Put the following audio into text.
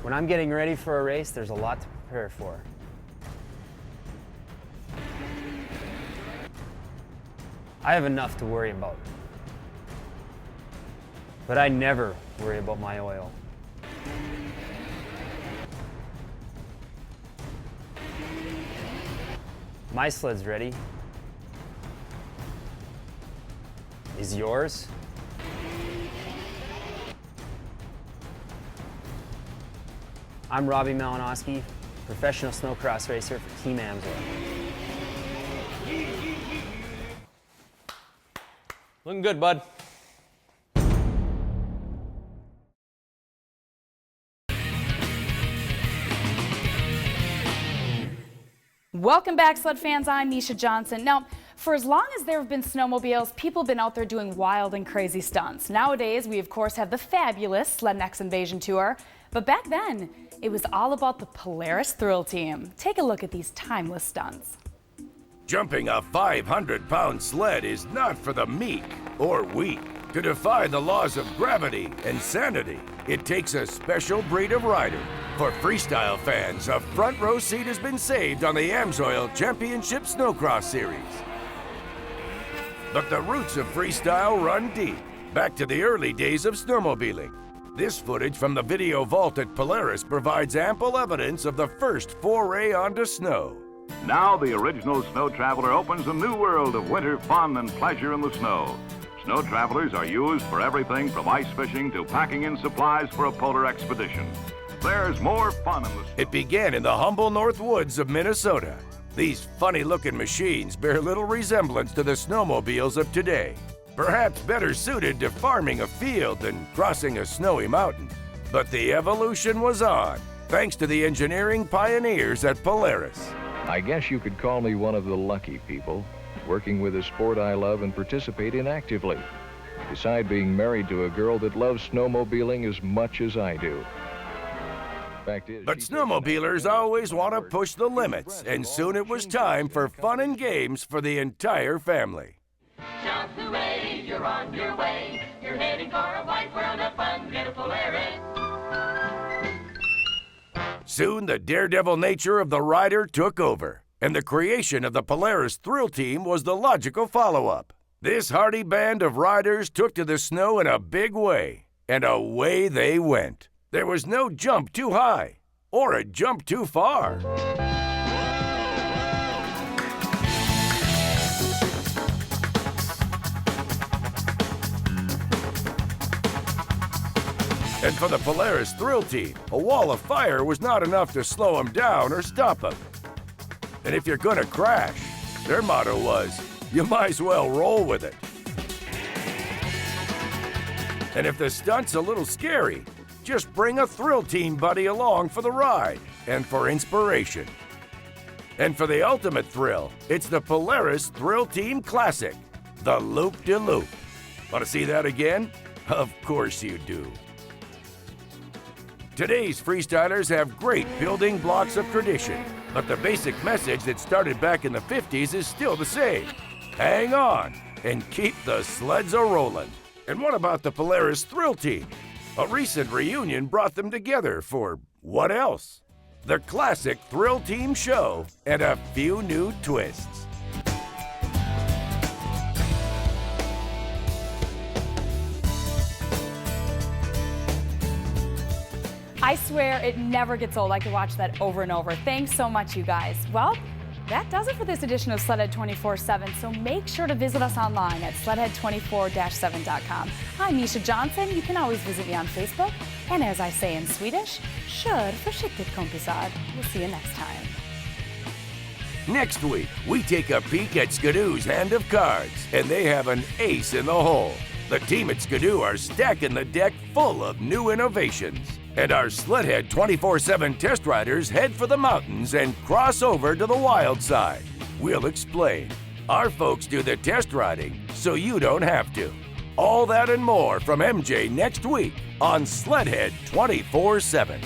When I'm getting ready for a race, there's a lot to prepare for. I have enough to worry about, but I never worry about my oil. My sled's ready. Is yours? I'm Robbie Malinowski, professional snowcross racer for Team Amsoil. Looking good, bud. Welcome back, sled fans. I'm Misha Johnson. Now, for as long as there have been snowmobiles, people have been out there doing wild and crazy stunts. Nowadays, we of course have the fabulous Slednex Invasion Tour, but back then, it was all about the Polaris Thrill Team. Take a look at these timeless stunts. Jumping a 500-pound sled is not for the meek or weak. To defy the laws of gravity and sanity, it takes a special breed of rider. For freestyle fans, a front row seat has been saved on the Amsoil Championship Snowcross Series. But the roots of freestyle run deep, back to the early days of snowmobiling. This footage from the video vault at Polaris provides ample evidence of the first foray onto snow. Now the original snow traveler opens a new world of winter fun and pleasure in the snow. Snow travelers are used for everything from ice fishing to packing in supplies for a polar expedition. There's more fun in the snow. It began in the humble north woods of Minnesota. These funny-looking machines bear little resemblance to the snowmobiles of today. Perhaps better suited to farming a field than crossing a snowy mountain. But the evolution was on, thanks to the engineering pioneers at Polaris. I guess you could call me one of the lucky people, working with a sport I love and participate in actively. Beside being married to a girl that loves snowmobiling as much as I do. Fact is, but snowmobilers always want to push the limits, and soon it was time for fun and games for the entire family. Shout hooray, you're on your way. You're heading for a wide world of fun. Get a Polaris. Soon the daredevil nature of the rider took over, and the creation of the Polaris Thrill Team was the logical follow-up. This hardy band of riders took to the snow in a big way, and away they went. There was no jump too high, or a jump too far. And for the Polaris Thrill Team, a wall of fire was not enough to slow them down or stop them. And if you're gonna crash, their motto was, you might as well roll with it. And if the stunt's a little scary, just bring a Thrill Team buddy along for the ride and for inspiration. And for the ultimate thrill, it's the Polaris Thrill Team Classic, the Loop-de-Loop. Want to see that again? Of course you do. Today's freestylers have great building blocks of tradition, but the basic message that started back in the 50s is still the same. Hang on and keep the sleds a-rolling. And what about the Polaris Thrill Team? A recent reunion brought them together for what else? The classic Thrill Team show and a few new twists. I swear it never gets old. I could watch that over and over. Thanks so much, you guys. Well, that does it for this edition of Sledhead 24/7, so make sure to visit us online at sledhead24-7.com. I'm Misha Johnson. You can always visit me on Facebook. And as I say in Swedish, kör försiktigt kompisar. We'll see you next time. Next week, we take a peek at Skidoo's hand of cards, and they have an ace in the hole. The team at Skidoo are stacking the deck full of new innovations. And our Sledhead 24/7 test riders head for the mountains and cross over to the wild side. We'll explain. Our folks do the test riding, so you don't have to. All that and more from MJ next week on Sledhead 24/7.